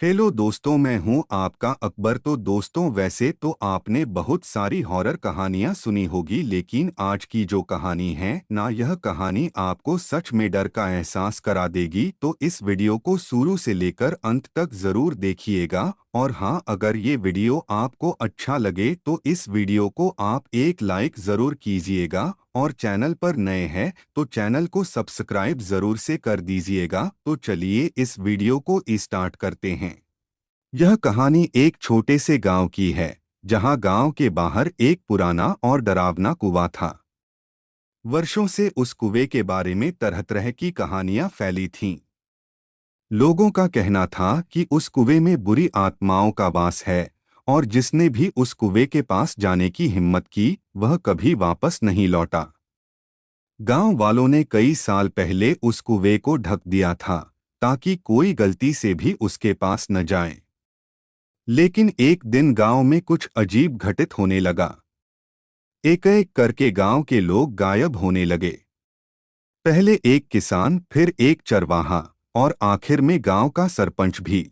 Hello दोस्तों, मैं हूं आपका अकबर। तो दोस्तों, वैसे तो आपने बहुत सारी हॉरर कहानियां सुनी होगी, लेकिन आज की जो कहानी है ना, यह कहानी आपको सच में डर का एहसास करा देगी। तो इस वीडियो को शुरू से लेकर अंत तक जरूर देखिएगा। और हाँ, अगर ये वीडियो आपको अच्छा लगे तो इस वीडियो को आप एक लाइक जरूर कीजिएगा, और चैनल पर नए हैं तो चैनल को सब्सक्राइब जरूर से कर दीजिएगा। तो चलिए इस वीडियो को स्टार्ट करते हैं। यह कहानी एक छोटे से गांव की है, जहां गांव के बाहर एक पुराना और डरावना कुआं था। वर्षों से उस कुएं के बारे में तरह तरह की कहानियां फैली थीं। लोगों का कहना था कि उस कुएं में बुरी आत्माओं का वास है, और जिसने भी उस कुएं के पास जाने की हिम्मत की, वह कभी वापस नहीं लौटा। गांव वालों ने कई साल पहले उस कुएं को ढक दिया था, ताकि कोई गलती से भी उसके पास न जाए। लेकिन एक दिन गांव में कुछ अजीब घटित होने लगा। एक एक करके गांव के लोग गायब होने लगे। पहले एक किसान, फिर एक चरवाहा, और आखिर में गांव का सरपंच भी।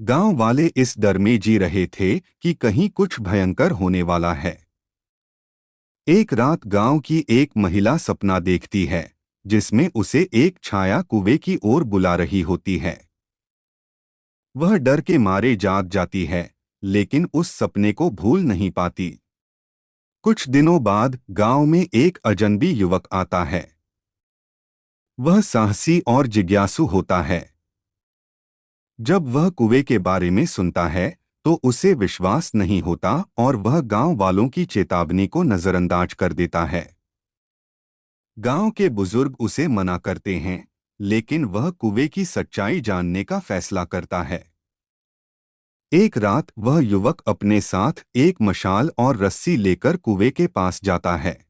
गांव वाले इस डर में जी रहे थे कि कहीं कुछ भयंकर होने वाला है। एक रात गांव की एक महिला सपना देखती है, जिसमें उसे एक छाया कुएं की ओर बुला रही होती है। वह डर के मारे जाग जाती है, लेकिन उस सपने को भूल नहीं पाती। कुछ दिनों बाद गांव में एक अजनबी युवक आता है। वह साहसी और जिज्ञासु होता है। जब वह कुएं के बारे में सुनता है तो उसे विश्वास नहीं होता, और वह गांव वालों की चेतावनी को नजरअंदाज कर देता है। गांव के बुजुर्ग उसे मना करते हैं, लेकिन वह कुएं की सच्चाई जानने का फैसला करता है। एक रात वह युवक अपने साथ एक मशाल और रस्सी लेकर कुएं के पास जाता है।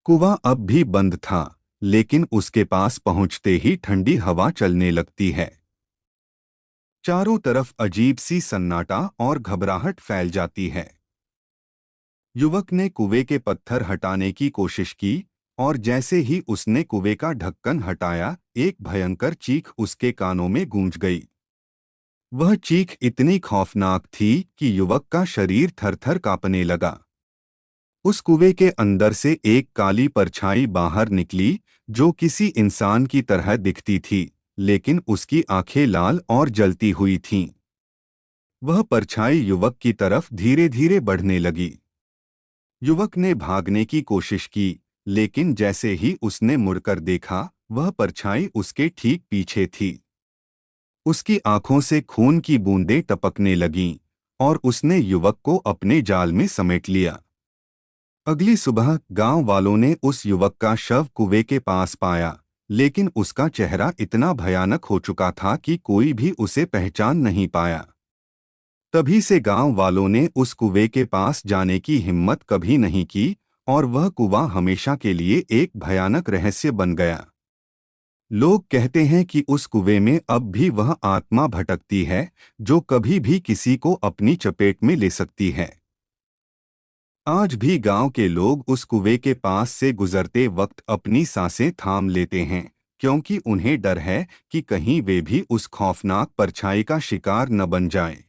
कुआं अब भी बंद था, लेकिन उसके पास पहुंचते ही ठंडी हवा चलने लगती है। चारों तरफ अजीब सी सन्नाटा और घबराहट फैल जाती है। युवक ने कुएं के पत्थर हटाने की कोशिश की, और जैसे ही उसने कुएं का ढक्कन हटाया, एक भयंकर चीख उसके कानों में गूंज गई। वह चीख इतनी खौफनाक थी कि युवक का शरीर थर-थर कांपने लगा। उस कुएं के अंदर से एक काली परछाई बाहर निकली, जो किसी इंसान की तरह दिखती थी, लेकिन उसकी आंखें लाल और जलती हुई थीं। वह परछाई युवक की तरफ धीरे-धीरे बढ़ने लगी। युवक ने भागने की कोशिश की, लेकिन जैसे ही उसने मुड़कर देखा, वह परछाई उसके ठीक पीछे थी। उसकी आंखों से खून की बूंदें टपकने लगीं, और उसने युवक को अपने जाल में समेट लिया। अगली सुबह गांव वालों ने उस युवक का शव कुएं के पास पाया, लेकिन उसका चेहरा इतना भयानक हो चुका था कि कोई भी उसे पहचान नहीं पाया। तभी से गांव वालों ने उस कुएं के पास जाने की हिम्मत कभी नहीं की, और वह कुआं हमेशा के लिए एक भयानक रहस्य बन गया। लोग कहते हैं कि उस कुएं में अब भी वह आत्मा भटकती है, जो कभी भी किसी को अपनी चपेट में ले सकती है। आज भी गांव के लोग उस कुएं के पास से गुजरते वक्त अपनी सांसें थाम लेते हैं, क्योंकि उन्हें डर है कि कहीं वे भी उस खौफनाक परछाई का शिकार न बन जाएं।